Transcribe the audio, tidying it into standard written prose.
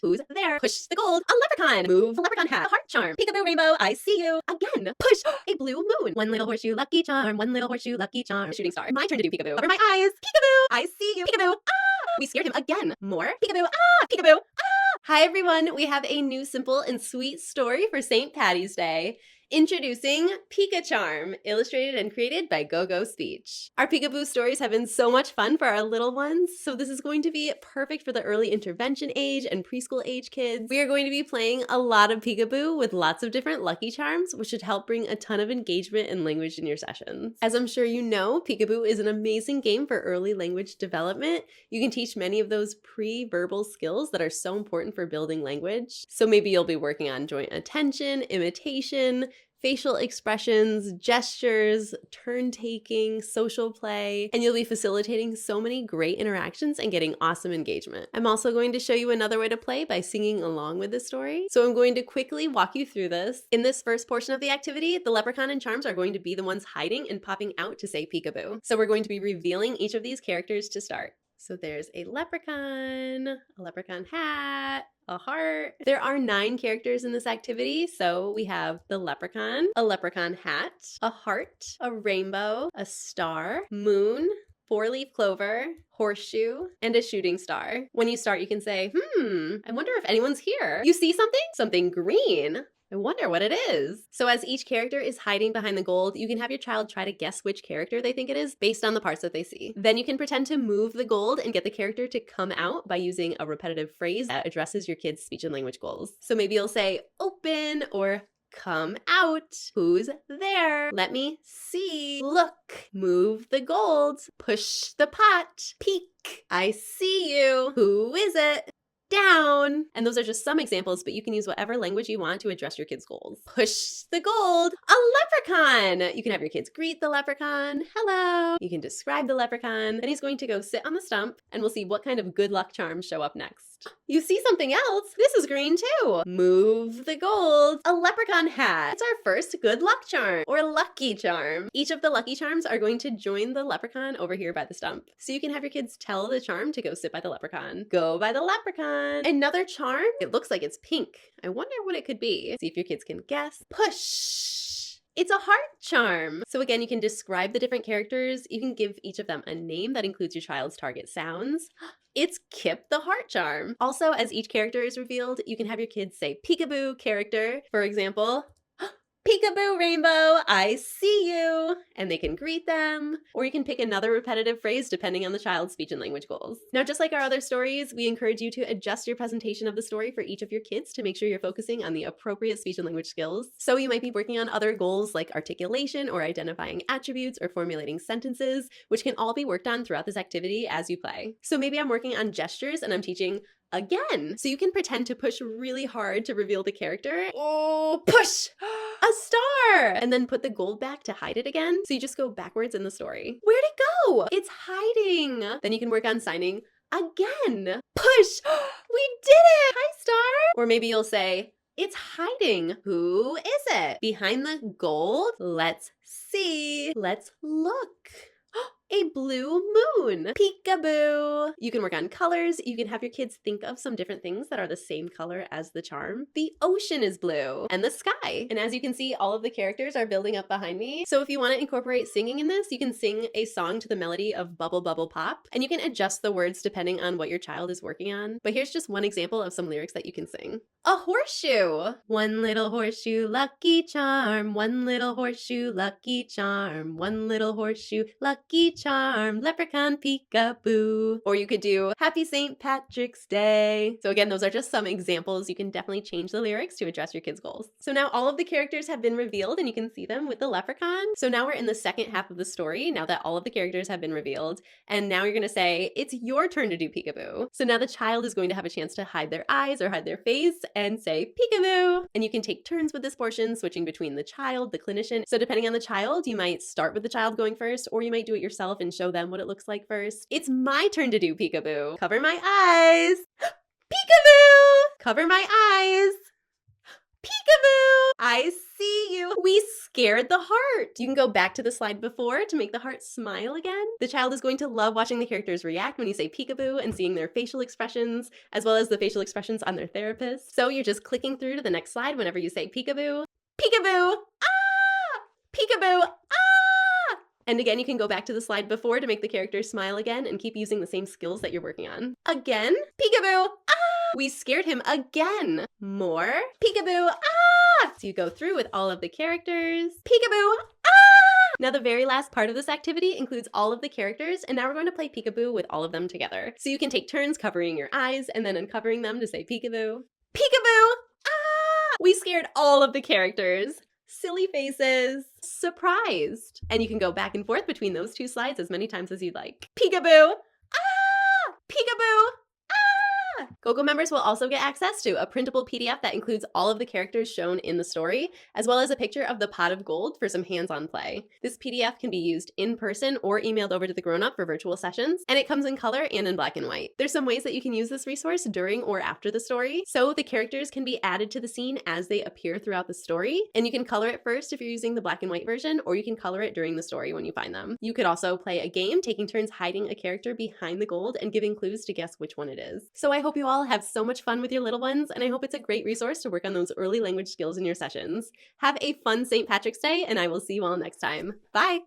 Who's there? Push the gold. A leprechaun. Move the leprechaun hat. A heart charm. Peekaboo rainbow. I see you. Again. Push a blue moon. One little horseshoe lucky charm. One little horseshoe lucky charm. Shooting star. My turn to do peekaboo. Cover my eyes. Peekaboo. I see you. Peekaboo. Ah! We scared him again. More. Peekaboo. Ah! Peekaboo. Ah! Hi everyone. We have a new simple and sweet story for St. Patty's Day. Introducing Pika Charm, illustrated and created by GoGo Speech. Our peekaboo stories have been so much fun for our little ones, so this is going to be perfect for the early intervention age and preschool age kids. We are going to be playing a lot of peekaboo with lots of different lucky charms, which should help bring a ton of engagement and language in your sessions. As I'm sure you know, peekaboo is an amazing game for early language development. You can teach many of those pre-verbal skills that are so important for building language. So maybe you'll be working on joint attention, imitation, facial expressions, gestures, turn-taking, social play, and you'll be facilitating so many great interactions and getting awesome engagement. I'm also going to show you another way to play by singing along with the story. So I'm going to quickly walk you through this. In this first portion of the activity, the leprechaun and charms are going to be the ones hiding and popping out to say peekaboo. So we're going to be revealing each of these characters to start. So there's a leprechaun hat, a heart. There are 9 characters in this activity. So we have the leprechaun, a leprechaun hat, a heart, a rainbow, a star, moon, 4-leaf clover, horseshoe, and a shooting star. When you start, you can say, I wonder if anyone's here. You see something? Something green. I wonder what it is. So as each character is hiding behind the gold, you can have your child try to guess which character they think it is based on the parts that they see. Then you can pretend to move the gold and get the character to come out by using a repetitive phrase that addresses your kid's speech and language goals. So maybe you'll say open or come out. Who's there? Let me see. Look. Move the gold. Push the pot. Peek. I see you. Who is it? Down. And those are just some examples, but you can use whatever language you want to address your kids' goals. Push the gold. A leprechaun. You can have your kids greet the leprechaun. Hello. You can describe the leprechaun. Then he's going to go sit on the stump and we'll see what kind of good luck charms show up next. You see something else? This is green too. Move the gold. A leprechaun hat. It's our first good luck charm or lucky charm. Each of the lucky charms are going to join the leprechaun over here by the stump. So you can have your kids tell the charm to go sit by the leprechaun. Go by the leprechaun. Another charm. It looks like it's pink. I wonder what it could be. See if your kids can guess. Push. It's a heart charm. So again, you can describe the different characters. You can give each of them a name that includes your child's target sounds. It's Kip the heart charm. Also, as each character is revealed, you can have your kids say peekaboo character. For example, peekaboo rainbow, I see you, and they can greet them. Or you can pick another repetitive phrase depending on the child's speech and language goals. Now, just like our other stories, we encourage you to adjust your presentation of the story for each of your kids to make sure you're focusing on the appropriate speech and language skills. So you might be working on other goals like articulation or identifying attributes or formulating sentences, which can all be worked on throughout this activity as you play. So maybe I'm working on gestures and I'm teaching again. So you can pretend to push really hard to reveal the character. Oh, push! A star! And then put the gold back to hide it again. So you just go backwards in the story. Where'd it go? It's hiding. Then you can work on signing again. Push! We did it! Hi, star! Or maybe you'll say, it's hiding. Who is it? Behind the gold? Let's see. Let's look. A blue moon. Peekaboo. You can work on colors. You can have your kids think of some different things that are the same color as the charm. The ocean is blue and the sky. And as you can see, all of the characters are building up behind me. So if you want to incorporate singing in this, you can sing a song to the melody of Bubble Bubble Pop, and you can adjust the words depending on what your child is working on. But here's just one example of some lyrics that you can sing. A horseshoe. One little horseshoe, lucky charm. One little horseshoe, lucky charm. One little horseshoe, lucky charm. Leprechaun peekaboo. Or you could do Happy St. Patrick's Day. So again, those are just some examples. You can definitely change the lyrics to address your kids' goals. So now all of the characters have been revealed and you can see them with the leprechaun. So now we're in the second half of the story, now that all of the characters have been revealed. And now you're going to say, it's your turn to do peekaboo. So now the child is going to have a chance to hide their eyes or hide their face and say peekaboo. And you can take turns with this portion, switching between the child, the clinician. So depending on the child, you might start with the child going first, or you might do it yourself and show them what it looks like first. It's my turn to do peekaboo. Cover my eyes. Peekaboo! Cover my eyes. Peekaboo! I see you. Peekaboo! We scared the heart! You can go back to the slide before to make the heart smile again. The child is going to love watching the characters react when you say peekaboo and seeing their facial expressions, as well as the facial expressions on their therapist. So you're just clicking through to the next slide whenever you say peekaboo. Peekaboo! Ah! Peekaboo! Ah! And again, you can go back to the slide before to make the characters smile again and keep using the same skills that you're working on. Again, peekaboo! Ah! We scared him again. More. Peekaboo! Ah! So you go through with all of the characters. Peekaboo! Ah! Now the very last part of this activity includes all of the characters, and now we're going to play peekaboo with all of them together. So you can take turns covering your eyes and then uncovering them to say peekaboo. Peekaboo! Ah! We scared all of the characters. Silly faces. Surprised. And you can go back and forth between those two slides as many times as you'd like. Peekaboo! Ah! Peekaboo! GoGo members will also get access to a printable PDF that includes all of the characters shown in the story, as well as a picture of the pot of gold for some hands-on play. This PDF can be used in person or emailed over to the grown-up for virtual sessions, and it comes in color and in black and white. There's some ways that you can use this resource during or after the story, so the characters can be added to the scene as they appear throughout the story, and you can color it first if you're using the black and white version, or you can color it during the story when you find them. You could also play a game, taking turns hiding a character behind the gold and giving clues to guess which one it is. So I hope you all have so much fun with your little ones, and I hope it's a great resource to work on those early language skills in your sessions. Have a fun St. Patrick's Day, and I will see you all next time. Bye!